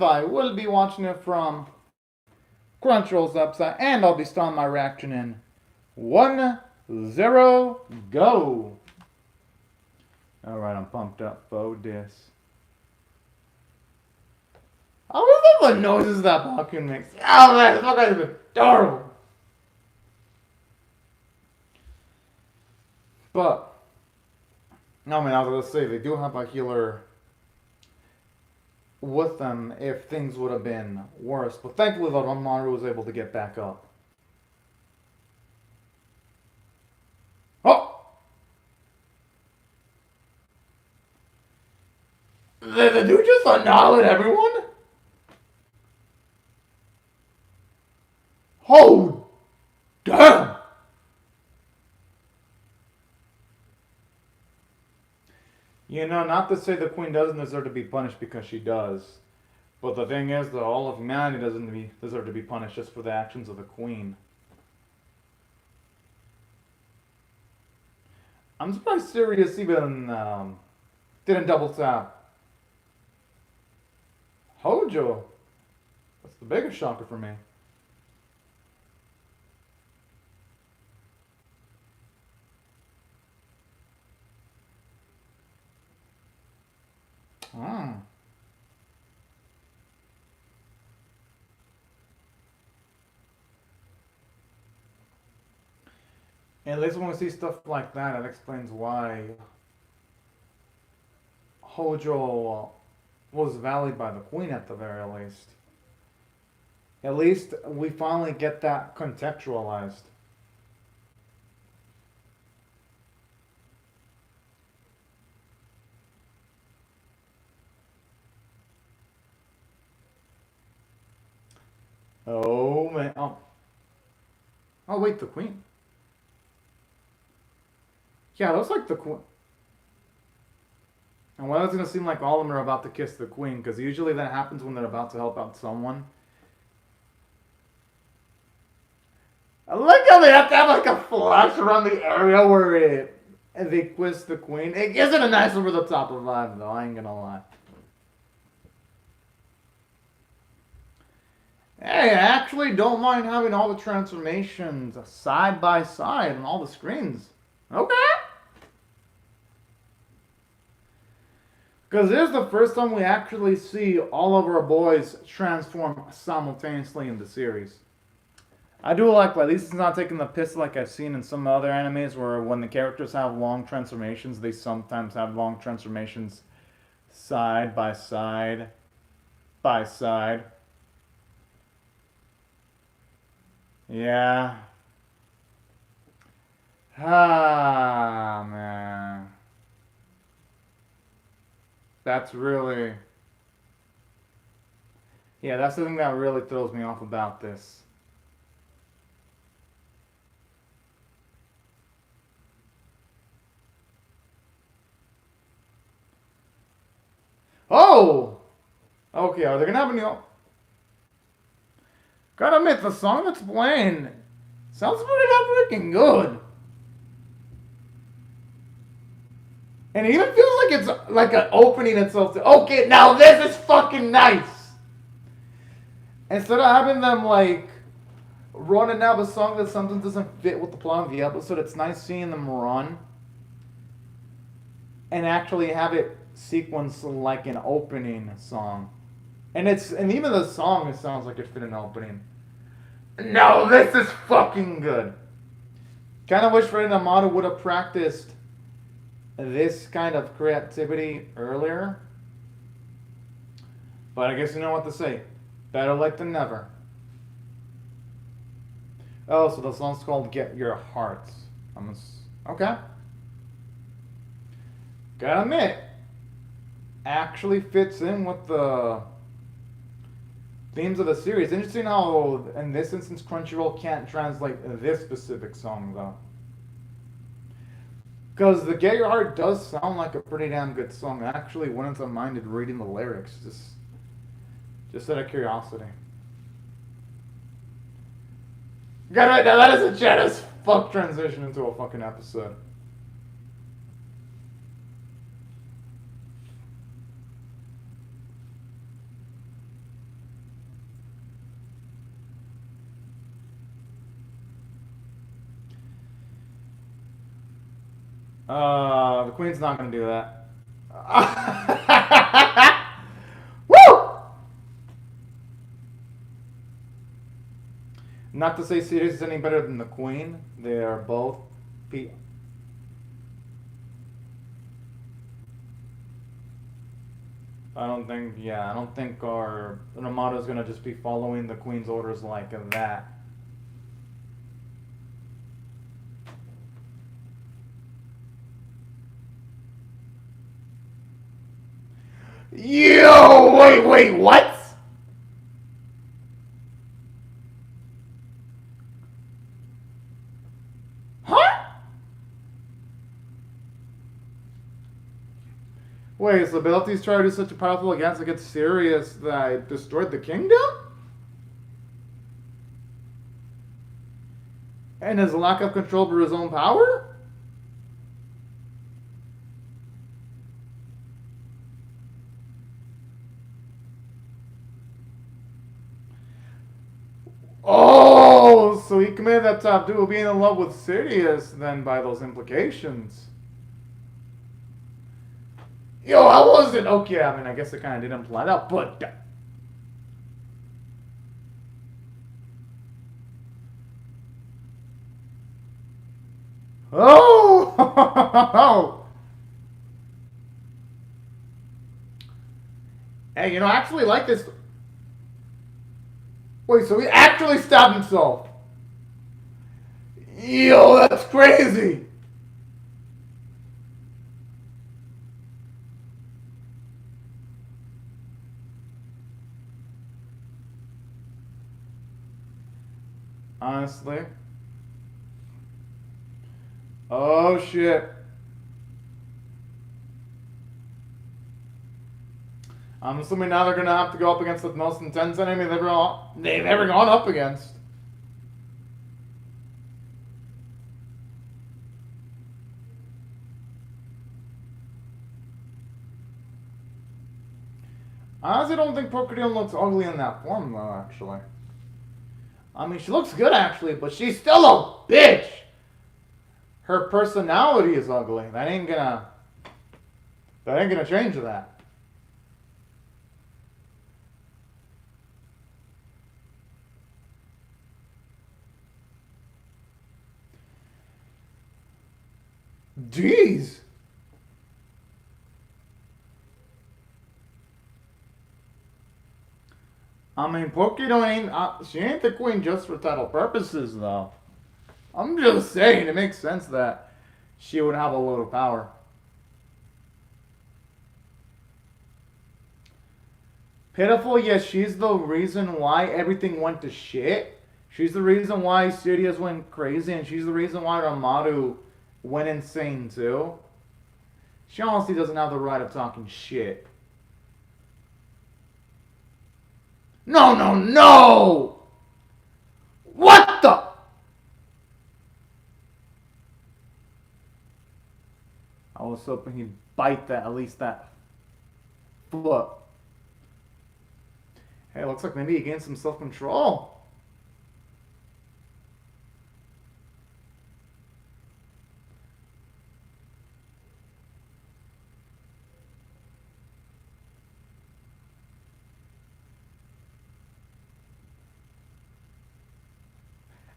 I will be watching it from Crunchyroll's website, and I'll be starting my reaction in 1-0 go. Alright, I'm pumped up for this. I love the noises that Bakugan makes. Oh man, this guy is adorable. But, no man, I was gonna say, they do have a healer with them if things would have been worse. But thankfully, though, Ranmaru was able to get back up. Oh! The dude just annihilate everyone? Oh! Damn! You know, not to say the queen doesn't deserve to be punished because she does. But the thing is, that all of humanity doesn't deserve to be punished just for the actions of the queen. I'm surprised Sirius even didn't double tap. Hojo. That's the biggest shocker for me. Hmm. At least when we see stuff like that, it explains why Hojo was valued by the queen at the very least. At least we finally get that contextualized. Oh man. Oh wait, the queen. Yeah, it looks like the queen. And why does it seem like all of them are about to kiss the queen? Because usually that happens when they're about to help out someone. I like how they have to have like a flash around the area where they kiss the queen. It gives it a nice over the top vibe, though. I ain't gonna lie. Hey, I actually don't mind having all the transformations side by side on all the screens. Okay. Because this is the first time we actually see all of our boys transform simultaneously in the series. I do like, at least it's not taking the piss like I've seen in some other animes where when the characters have long transformations, they sometimes have long transformations side by side by side. Yeah. Ah, man. That's really... Yeah, that's the thing that really throws me off about this. Oh! Okay, are they gonna have any... Gotta admit, the song that's playing sounds pretty freaking good. And it even feels like it's like an opening itself to, okay, now this is fucking nice. Instead of having them like run and have a song that sometimes doesn't fit with the plot of the episode, it's nice seeing them run and actually have it sequence like an opening song. And even the song, it sounds like it fit an opening. No, this is fucking good. Kind of wish Ranmaru would have practiced this kind of creativity earlier. But I guess you know what to say. Better late than never. Oh, so the song's called Get Your Hearts. Okay. Gotta admit, actually fits in with the themes of the series. Interesting how, in this instance, Crunchyroll can't translate this specific song, though. Because the Get Your Heart does sound like a pretty damn good song. I actually wouldn't have minded reading the lyrics, just out of curiosity. God, right now that is a chat as fuck transition into a fucking episode. The queen's not gonna do that. Woo! Not to say Sirius is any better than the queen. They are both. I don't think. Yeah, I don't think our Ranmaru is gonna just be following the queen's orders like that. Yo, wait, what? Huh? Wait, his abilities charge is such a powerful against against Sirius that it destroyed the kingdom? And his lack of control over his own power? Oh, so he committed that top duel being in love with Sirius then by those implications. Yo, I wasn't okay. I mean, I guess it kind of did imply that, but oh, hey, you know, I actually like this. Wait, so he actually stabbed himself? Yo, that's crazy. Honestly. Oh shit. I'm assuming now they're gonna have to go up against the most intense enemy they've ever gone up against. I honestly don't think Procreon looks ugly in that form though, actually. I mean, she looks good actually, but she's still a bitch. Her personality is ugly. That ain't gonna change that. Jeez. I mean, Pokito ain't. She ain't the queen just for title purposes, though. I'm just saying, it makes sense that she would have a little power. Pitiful, yes, she's the reason why everything went to shit. She's the reason why Sirius went crazy, and she's the reason why Ranmaru went insane, too. She honestly doesn't have the right of talking shit. No, no, no! What the? I was hoping he'd bite that, at least that foot. Hey, looks like maybe he gained some self-control.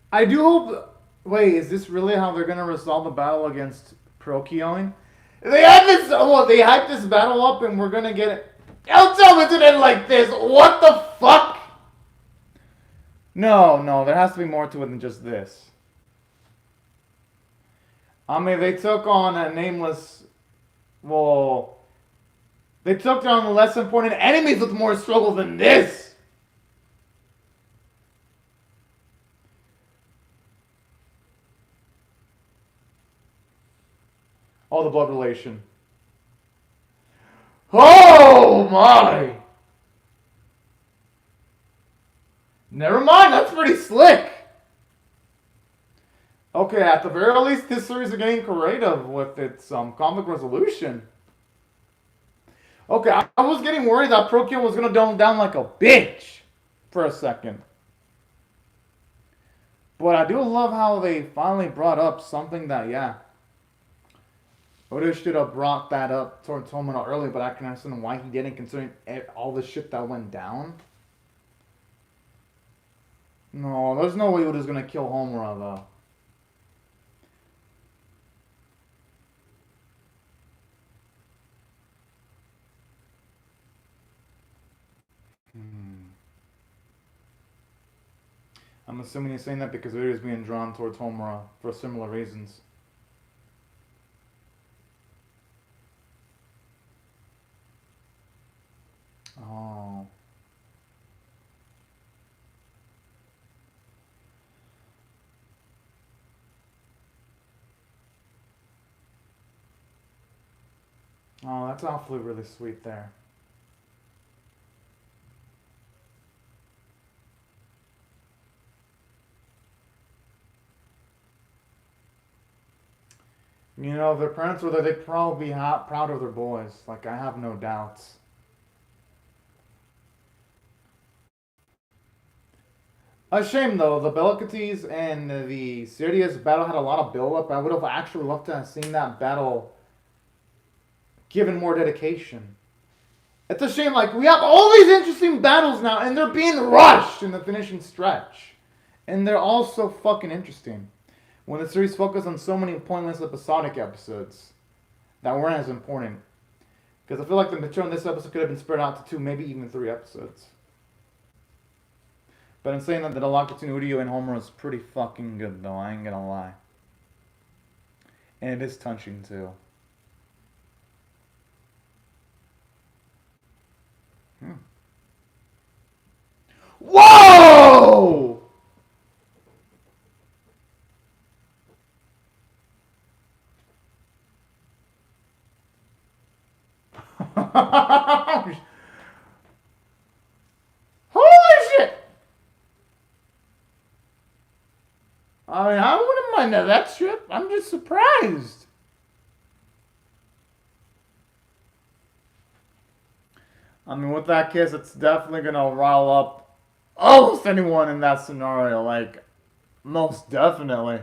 I do hope. Wait, is this really how they're gonna resolve the battle against Procyon? They had this. Oh, they hyped this battle up, and we're gonna get it. Don't tell me it's gonna end like this. What the fuck? No, no, there has to be more to it than just this. I mean, they took on a nameless. Well, they took down less important enemies with more struggle than this. Oh, the blood relation. Oh my! Never mind, that's pretty slick. Okay, at the very least, this series is getting creative with its conflict resolution. Okay, I was getting worried that Procyon was gonna dumb down like a bitch for a second. But I do love how they finally brought up something that, yeah, Oda should have brought that up towards Homura early, but I can understand why he didn't, considering all the shit that went down. No, there's no way Oda's gonna kill Homura, though. I'm assuming he's saying that because Oda's being drawn towards Homura for similar reasons. Oh. Oh, that's awfully really sweet there. You know, their parents were there, they'd probably be proud of their boys. Like, I have no doubts. A shame, though. The Bellicates and the Sirius battle had a lot of build-up. I would have actually loved to have seen that battle given more dedication. It's a shame, like, we have all these interesting battles now, and they're being rushed in the finishing stretch. And they're all so fucking interesting. When the series focused on so many pointless episodic episodes that weren't as important. Because I feel like the material in this episode could have been spread out to 2, maybe even 3 episodes. But in saying that, the dialogue between Udio and Homer is pretty fucking good, though. I ain't gonna lie. And it is touching, too. Whoa! Holy shit! I mean, I wouldn't mind that shit. I'm just surprised. I mean, with that kiss, it's definitely gonna rile up almost anyone in that scenario. Like, most definitely.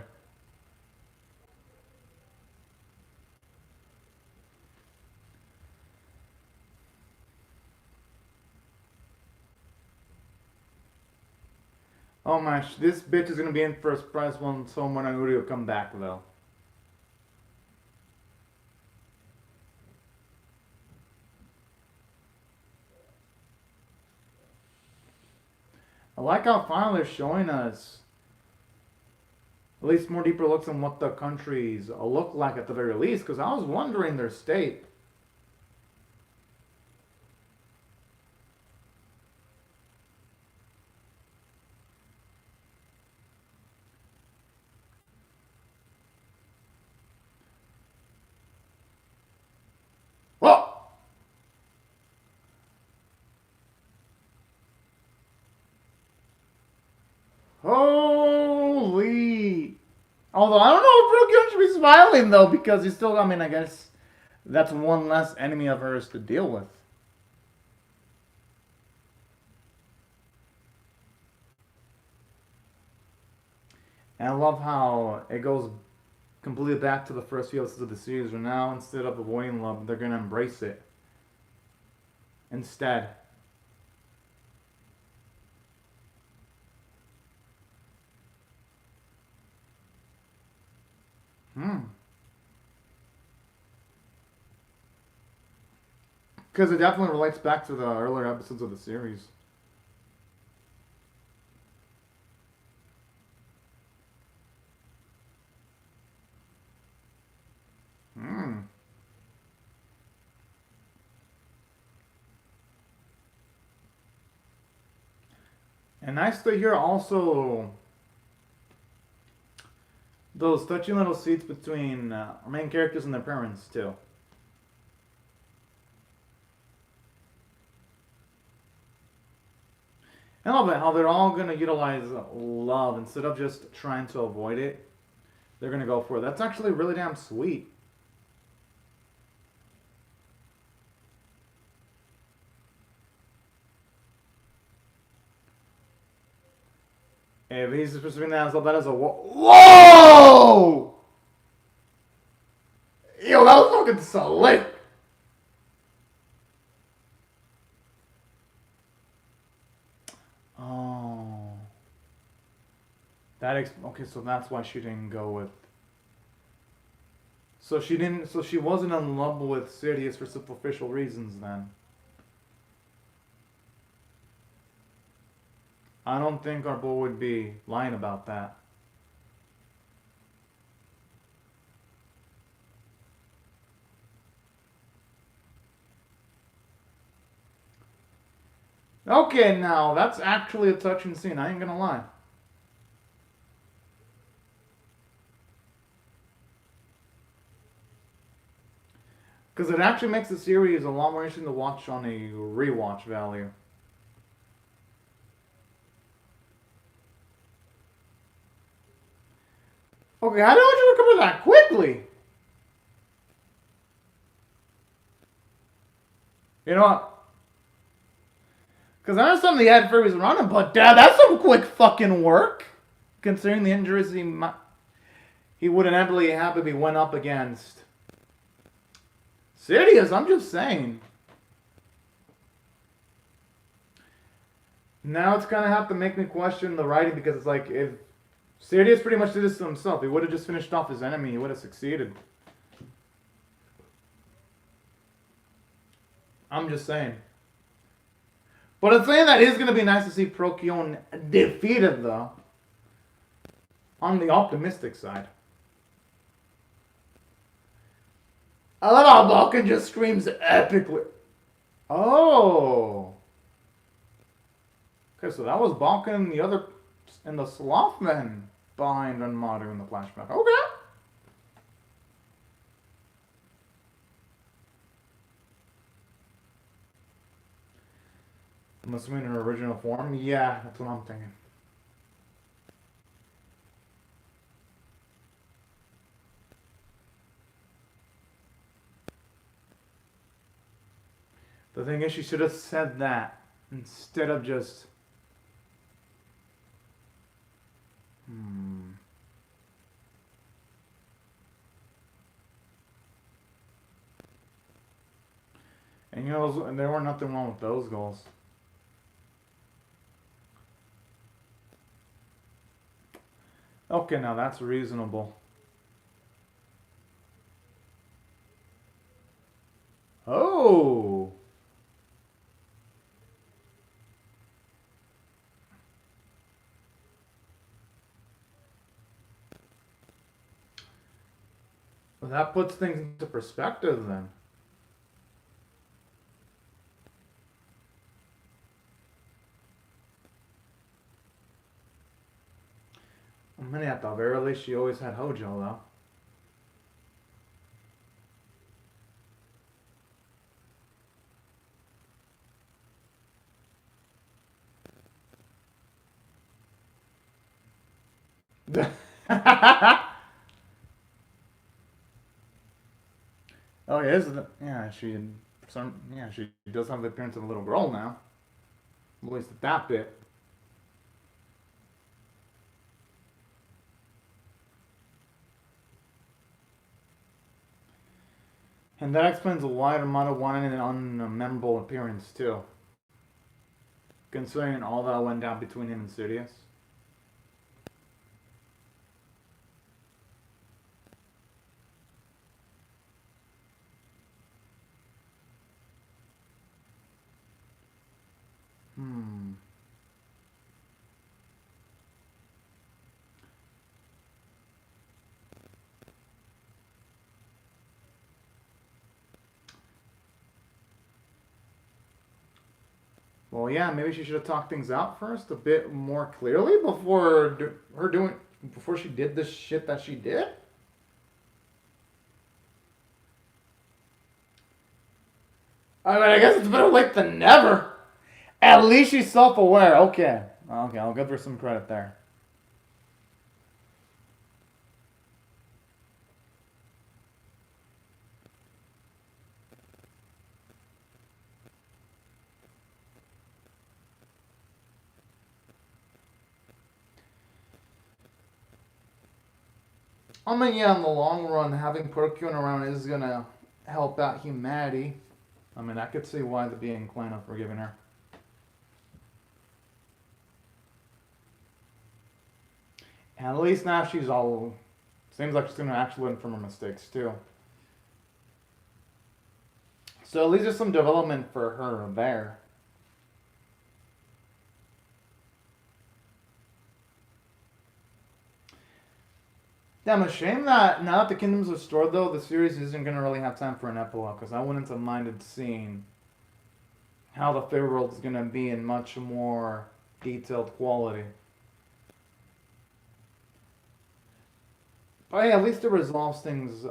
Oh my, this bitch is gonna be in first prize when someone and Udio come back, though. I like how finally they're showing us at least more deeper looks on what the countries look like at the very least, because I was wondering their state. Whoa! Holy! Although I don't know if Brooke should be smiling though, because he's still. I mean, I guess that's one less enemy of hers to deal with. And I love how it goes completely back to the first few episodes of the series, where now instead of avoiding love, they're gonna embrace it instead. Because it definitely relates back to the earlier episodes of the series. And nice to hear also those touching little scenes between our main characters and their parents, too. I love it how they're all going to utilize love instead of just trying to avoid it. They're going to go for it. That's actually really damn sweet. If he's pursuing that as a whoa! Yo, that was fucking slick. Oh. Okay, so that's why she didn't go with. So she wasn't in love with Sidious for superficial reasons then. I don't think our boy would be lying about that. Okay, now that's actually a touching scene. I ain't gonna lie. Because it actually makes the series a lot more interesting to watch on a rewatch value. Okay, how did you recover that quickly? You know what? Because I understand the ad Furby's running, but Dad, that's some quick fucking work. Considering the injuries he would inevitably have if he went up against Sidious. I'm just saying. Now it's gonna have to make me question the writing because it's like if Sidious pretty much did this to himself, he would have just finished off his enemy. He would have succeeded. I'm just saying. But I'm saying that is going to be nice to see Procyon defeated, though. On the optimistic side. I love how Balkan just screams epically. Oh. Okay, so that was Balkan and the Slothman behind Ranmaru in the flashback. Okay. I'm assuming in her original form? Yeah, that's what I'm thinking. The thing is, she should have said that instead of just... And you know, there were nothing wrong with those goals. Okay, now that's reasonable. Oh! Well, that puts things into perspective then. I mean, at the very least, she always had Hojo, though. Oh, yeah, she does have the appearance of a little girl now. At least at that bit. And that explains why Armada wanted an unmemorable appearance, too. Considering all that went down between him and Sidious. Well, yeah, maybe she should have talked things out first a bit more clearly before she did this shit that she did. I mean, I guess it's better late than never. At least she's self-aware. Okay, I'll give her some credit there. I mean, yeah, in the long run, having Perkyun around is gonna help out humanity. I mean, I could see why they'd be inclined on forgiving her. And at least now she's all... Seems like she's going to actually learn from her mistakes, too. So at least there's some development for her there. Damn, a shame that now that the kingdom's restored, though, the series isn't going to really have time for an epilogue, because I wouldn't have minded seeing how the Fey world is going to be in much more detailed quality. But yeah, at least it resolves things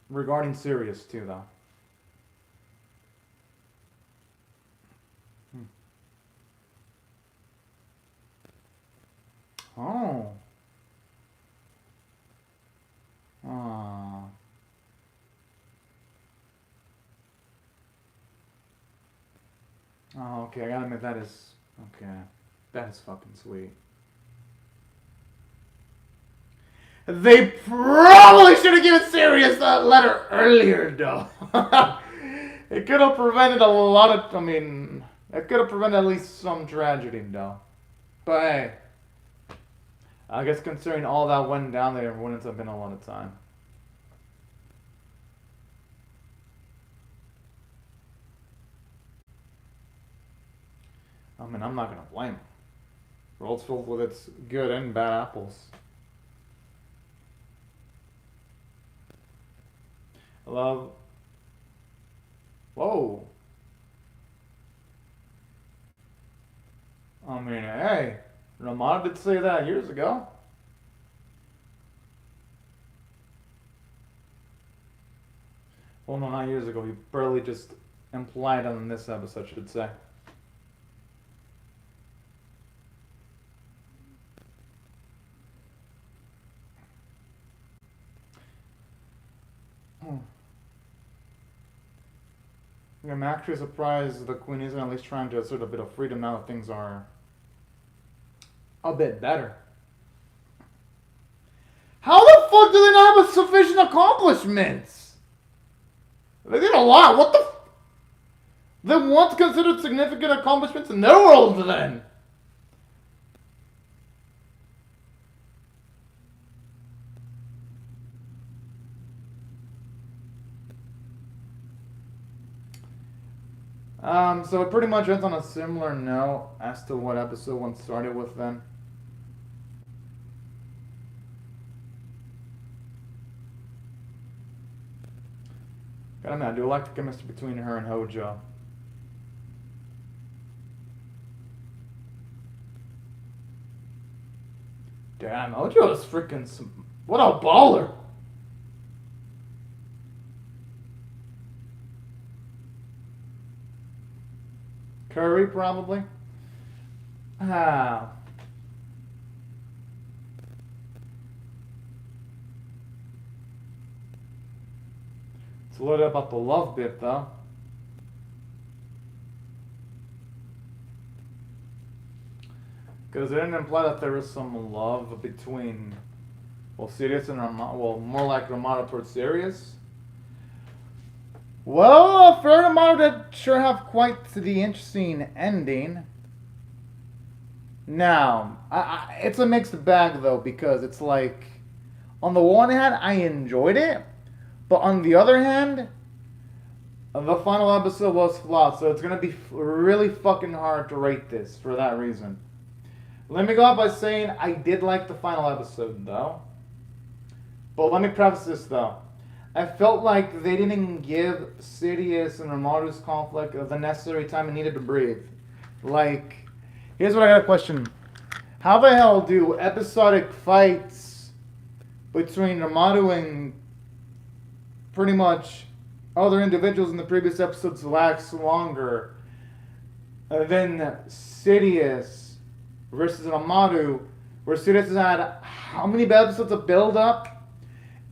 regarding Sirius, too, though. Oh. Oh. Oh, okay, I gotta admit that is... Okay. That is fucking sweet. They probably should have given Sirius that letter earlier, though. It could have prevented a lot of... I mean... It could have prevented at least some tragedy, though. But hey... I guess considering all that went down there, it wouldn't have been a lot of time. I mean, I'm not gonna blame him. The world's filled with its good and bad apples. I love... Whoa. I mean, hey. Ranmaru did say that years ago. Well, no, not years ago. He barely just implied on this episode, I should say. I'm actually surprised the Queen isn't at least trying to assert a bit of freedom now that things are a bit better. How the fuck do they not have sufficient accomplishments? They did a lot. What the... Then what's considered significant accomplishments in their world, then? So it pretty much ends on a similar note as to what episode 1 started with then. God, I mean, I do like the chemistry between her and Hojo. Damn, Hojo is freaking... What a baller! Curry, probably. Ah. It's a little bit about the love bit, though. Because it didn't imply that there was some love between, well, Sirius and Ranmaru. Well, more like Ranmaru towards Sirius. Well, for Ranmaru did sure have quite the interesting ending. Now, it's a mixed bag, though, because it's like, on the one hand, I enjoyed it, but on the other hand, the final episode was flawed, so it's going to be really fucking hard to rate this for that reason. Let me go out by saying I did like the final episode, though. But let me preface this, though. I felt like they didn't give Sirius and Ranmaru's conflict the necessary time it needed to breathe. Like, here's what I got a question. How the hell do episodic fights between Ranmaru and pretty much other individuals in the previous episodes last longer than Sirius versus Ranmaru, where Sirius has had how many episodes of build-up?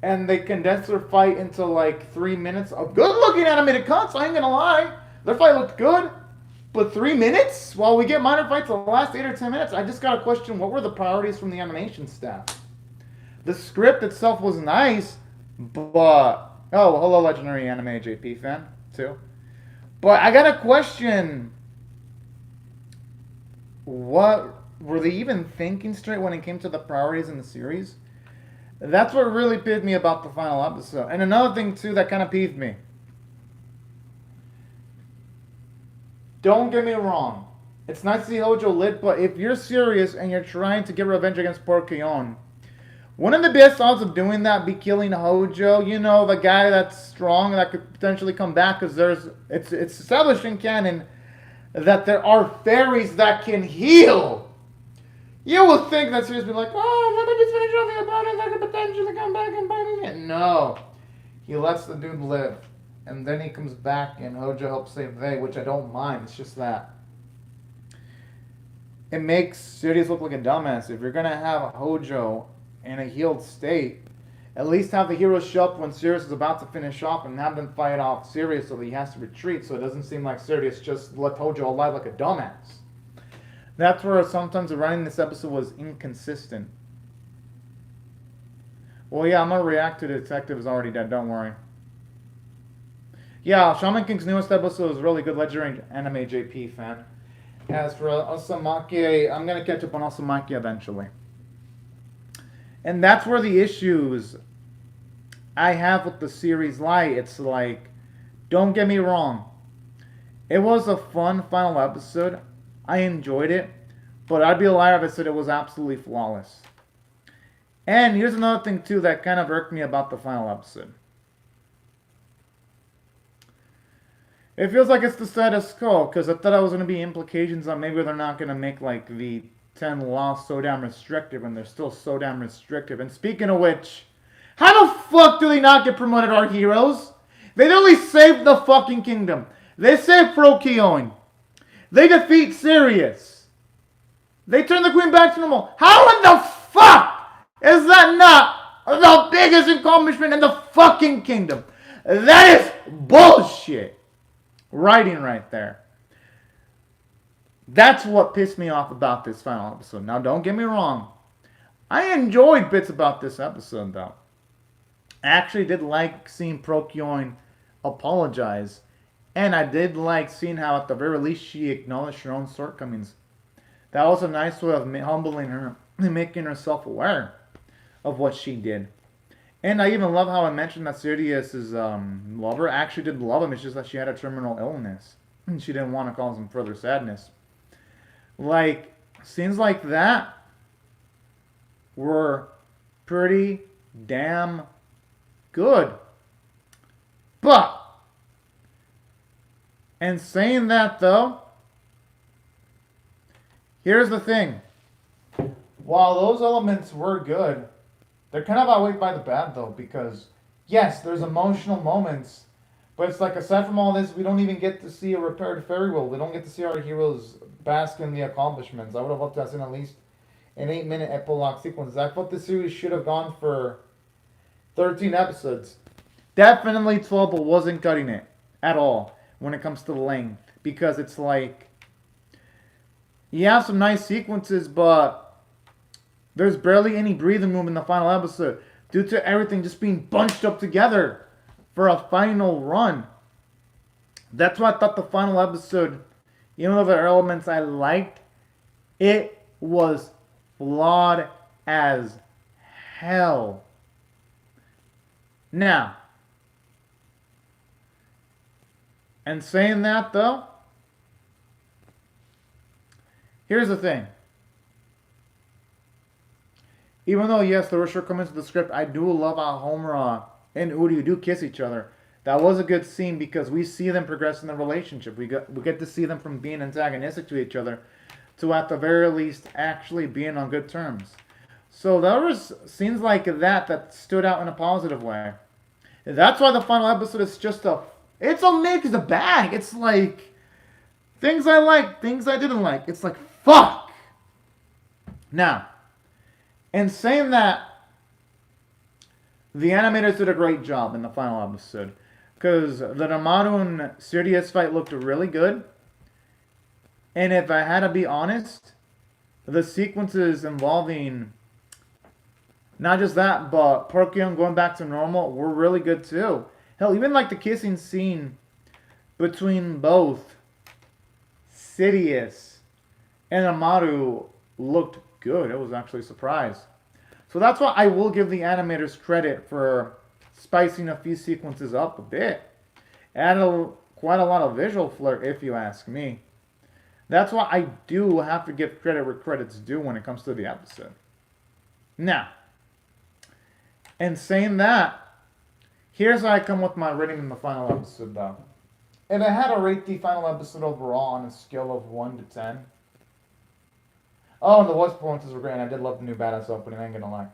And they condensed their fight into like 3 minutes of good-looking animated cuts. I ain't gonna lie, their fight looked good, but 3 minutes while we get minor fights the last 8 or 10 minutes. I just got a question: what were the priorities from the animation staff? The script itself was nice, but Oh, hello, legendary anime JP fan, too. But I got a question. What were they even thinking straight when it came to the priorities in the series? That's what really peeved me about the final episode. And another thing, too, that kind of peeved me. Don't get me wrong. It's nice to see Hojo lit, but if you're serious and you're trying to get revenge against Porkyon, one of the best odds of doing that be killing Hojo. You know, the guy that's strong that could potentially come back, because it's established in canon that there are fairies that can heal. You would think that series would be like, oh, let me just finish off the opponent that could potentially come back and bite his head. No. He lets the dude live. And then he comes back and Hojo helps save Vei, which I don't mind. It's just that it makes Sirius look like a dumbass. If you're going to have Hojo in a healed state, at least have the heroes show up when Sirius is about to finish off and have them fight off Sirius so that he has to retreat, so it doesn't seem like Sirius just left Hojo alive like a dumbass. That's where sometimes the writing in this episode was inconsistent. Well, yeah, I'm going to react to the detective is already dead, don't worry. Yeah, Shaman King's newest episode is really good, legendary anime JP fan. As for Osamaki, I'm going to catch up on Osamaki eventually. And that's where the issues I have with the series lie. It's like, don't get me wrong. It was a fun final episode. I enjoyed it. But I'd be a liar if I said it was absolutely flawless. And here's another thing too that kind of irked me about the final episode. It feels like it's the status quo, because I thought there was going to be implications on maybe they're not going to make like the 10 laws so damn restrictive, and they're still so damn restrictive. And speaking of which, how the fuck do they not get promoted, our heroes? They literally saved the fucking kingdom. They saved Procyon. They defeat Sirius. They turn the queen back to normal. How in the fuck is that not the biggest accomplishment in the fucking kingdom? That is bullshit. Writing right there. That's what pissed me off about this final episode. Now, don't get me wrong. I enjoyed bits about this episode, though. I actually did like seeing Procyon apologize. And I did like seeing how, at the very least, she acknowledged her own shortcomings. That was a nice way of humbling her and making her self-aware of what she did. And I even love how I mentioned that Sirius's lover actually did love him. It's just that she had a terminal illness. And she didn't want to cause him further sadness. Like, scenes like that were pretty damn good. But, and saying that though, here's the thing. While those elements were good, they're kind of outweighed by the bad, though, because, yes, there's emotional moments, but it's like, aside from all this, we don't even get to see a repaired fairy world. We don't get to see our heroes bask in the accomplishments. I would have loved to have seen at least an 8-minute epilogue sequence. I thought the series should have gone for 13 episodes. Definitely 12, but wasn't cutting it at all when it comes to the length, because it's like, you have some nice sequences, but there's barely any breathing room in the final episode due to everything just being bunched up together for a final run. That's why I thought the final episode, even though there are elements I liked, it was flawed as hell. Now, and saying that though, here's the thing. Even though, yes, there were shortcomings to the script, I do love how Homura and Uri do kiss each other. That was a good scene because we see them progress in the relationship. We get to see them from being antagonistic to each other to, at the very least, actually being on good terms. So there was scenes like that stood out in a positive way. That's why the final episode is just it's a mixed bag. It's like, things I liked, things I didn't like. It's like, fuck! Now, and saying that, the animators did a great job in the final episode. Because the Ranmaru and Sirius fight looked really good. And if I had to be honest, the sequences involving not just that, but Porkyon going back to normal were really good too. Hell, even like the kissing scene between both Sidious and Amaru looked good. It was actually a surprise. So that's why I will give the animators credit for spicing a few sequences up a bit. Added quite a lot of visual flair, if you ask me. That's why I do have to give credit where credit's due when it comes to the episode. Now, in saying that, here's how I come with my rating in the final episode, though. If I had to rate the final episode overall on a scale of 1 to 10... Oh, and the voice performances were great, and I did love the new badass opening, I ain't gonna lie.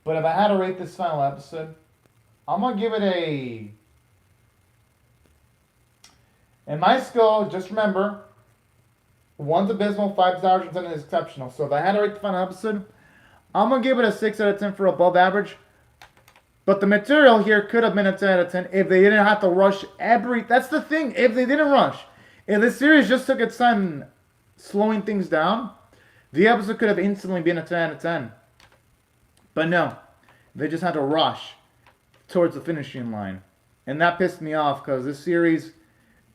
But if I had to rate this final episode, I'm gonna give it a... In my scale, just remember, 1's abysmal, 5's average, and 10 is exceptional. So if I had to rate the final episode, I'm gonna give it a 6 out of 10 for above average. But the material here could have been a 10 out of 10 if they didn't have to rush every... That's the thing, if they didn't rush. If the series just took its time slowing things down, the episode could have instantly been a 10 out of 10. But no, they just had to rush towards the finishing line. And that pissed me off because this series,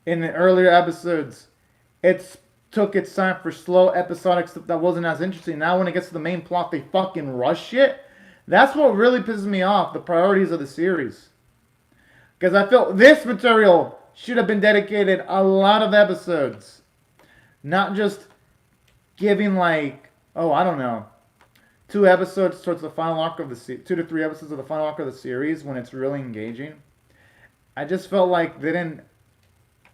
in the earlier episodes, it took its time for slow episodic stuff that wasn't as interesting. Now when it gets to the main plot, they fucking rush it. That's what really pisses me off, the priorities of the series. Because I feel this material should have been dedicated a lot of episodes. Not just giving like, oh, I don't know, 2 episodes towards the final arc of the 2 to 3 episodes of the final arc of the series when it's really engaging. I just felt like they didn't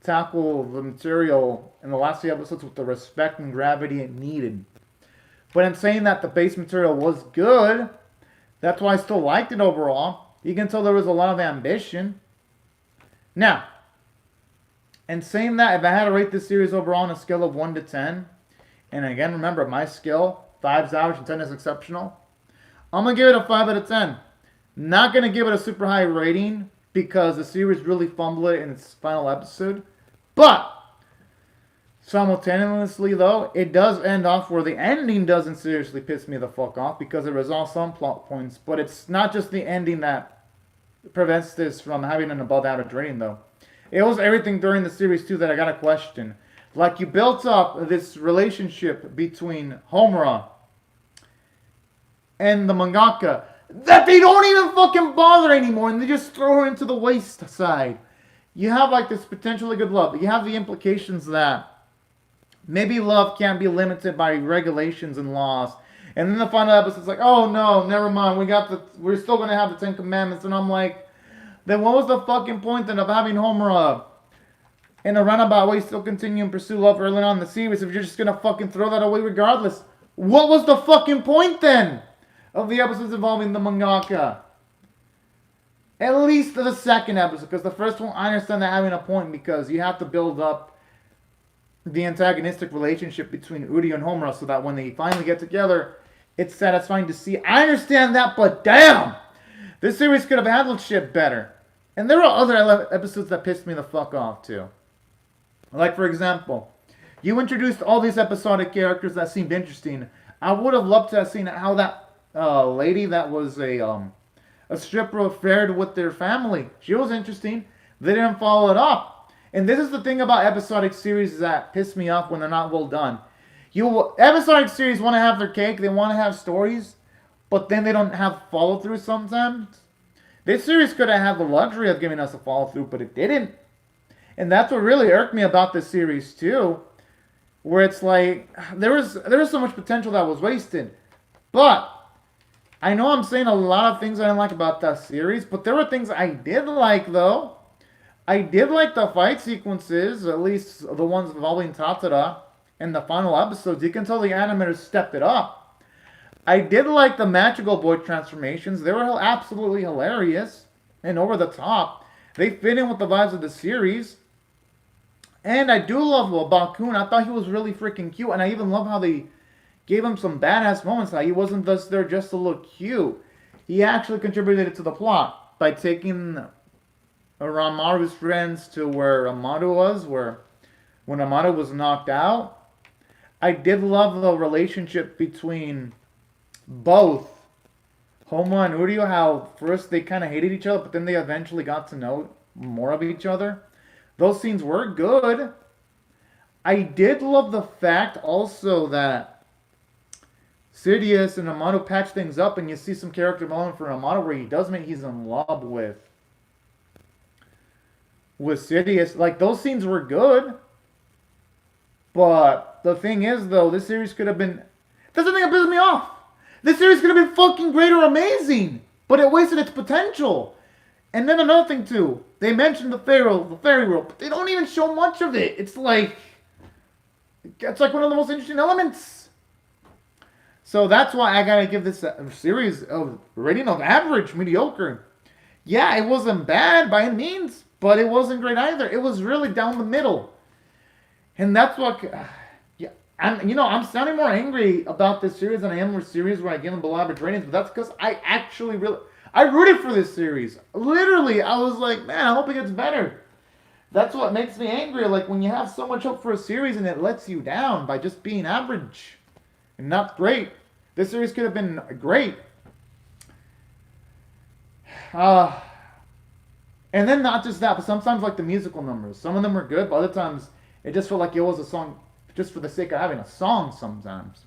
tackle the material in the last 3 episodes with the respect and gravity it needed. But in saying that the base material was good, that's why I still liked it overall. You can tell there was a lot of ambition. Now, in saying that, if I had to rate this series overall on a scale of 1 to 10, and again, remember, my scale, 5's average and 10 is exceptional, I'm going to give it a 5 out of 10. Not going to give it a super high rating because the series really fumbled it in its final episode. But, simultaneously though, it does end off where the ending doesn't seriously piss me the fuck off because it resolves some plot points. But it's not just the ending that prevents this from having an above average rating though. It was everything during the series too that I got to question. Like you built up this relationship between Homura and the mangaka that they don't even fucking bother anymore and they just throw her into the waste side. You have like this potentially good love, but you have the implications that maybe love can't be limited by regulations and laws. And then the final episode's like, oh no, never mind, we're still gonna have the 10 Commandments. And I'm like, then what was the fucking point then of having Homura in a roundabout way still continue and pursue love early on in the series if you're just gonna fucking throw that away regardless? What was the fucking point then of the episodes involving the mangaka? At least the second episode, because the first one, I understand that having a point because you have to build up the antagonistic relationship between Uri and Homura so that when they finally get together, it's satisfying to see. I understand that, but damn! This series could have handled shit better. And there are other episodes that pissed me the fuck off too. Like, for example, you introduced all these episodic characters that seemed interesting. I would have loved to have seen how that lady that was a stripper fared with their family. She was interesting. They didn't follow it up. And this is the thing about episodic series that piss me off when they're not well done. Episodic series want to have their cake. They want to have stories. But then they don't have follow-through sometimes. This series could have had the luxury of giving us a follow-through, but it didn't. And that's what really irked me about this series too. Where it's like, there was so much potential that was wasted. But I know I'm saying a lot of things I didn't like about that series, but there were things I did like though. I did like the fight sequences, at least the ones involving Tatara in the final episodes. You can tell the animators stepped it up. I did like the Magical Boy transformations. They were absolutely hilarious and over the top. They fit in with the vibes of the series. And I do love Bakun. I thought he was really freaking cute. And I even love how they gave him some badass moments. How he wasn't just there just to look cute. He actually contributed to the plot by taking Ranmaru's friends to where Amaru was, when Amaru was knocked out. I did love the relationship between both Homura and Uryu, how first they kind of hated each other, but then they eventually got to know more of each other. Those scenes were good. I did love the fact also that Sidious and Amato patch things up, and you see some character development for Amato where he does make he's in love with Sidious. Like, those scenes were good. But the thing is, though, this series could have been... That's the thing that pisses me off. This series could have been fucking great or amazing. But it wasted its potential. And then another thing, too. They mentioned the fairy world, but they don't even show much of it. It's like one of the most interesting elements. So that's why I gotta give this series a rating of average, mediocre. Yeah, it wasn't bad by any means, but it wasn't great either. It was really down the middle. And that's what... Yeah, I'm sounding more angry about this series than I am with series where I give them below average ratings, but that's because I rooted for this series. Literally, I was like, man, I hope it gets better. That's what makes me angry. Like, when you have so much hope for a series and it lets you down by just being average and not great. This series could have been great. And then not just that, but sometimes like the musical numbers. Some of them were good, but other times it just felt like it was a song just for the sake of having a song sometimes.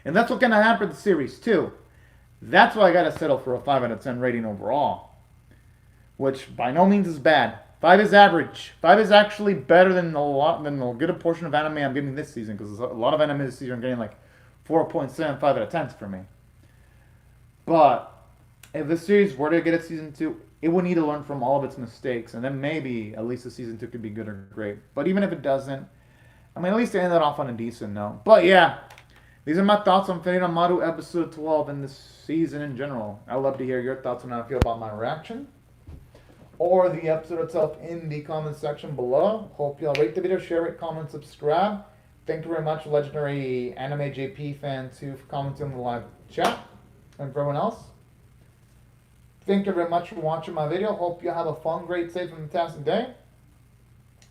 And that's what kind of hampered the series too. That's why I gotta settle for a 5 out of 10 rating overall. Which by no means is bad. 5 is average. 5 is actually better than a good portion of anime I'm getting this season, because a lot of anime this season are getting like 4.75 out of 10s for me. But if this series were to get a season 2, it would need to learn from all of its mistakes, and then maybe at least the season 2 could be good or great. But even if it doesn't, I mean, at least they ended off on a decent note. But yeah, these are my thoughts on Fate Maru episode 12 and this season in general. I'd love to hear your thoughts on how I feel about my reaction or the episode itself in the comment section below. Hope y'all rate the video, share it, comment, subscribe. Thank you very much, legendary Anime JP fans who commented in the live chat. And for everyone else, thank you very much for watching my video. Hope you have a fun, great, safe, and fantastic day.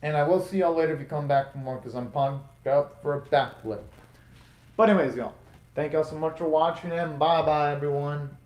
And I will see y'all later if you come back for more, because I'm pumped up for a backflip. But anyways, y'all, thank y'all so much for watching, and bye-bye, everyone.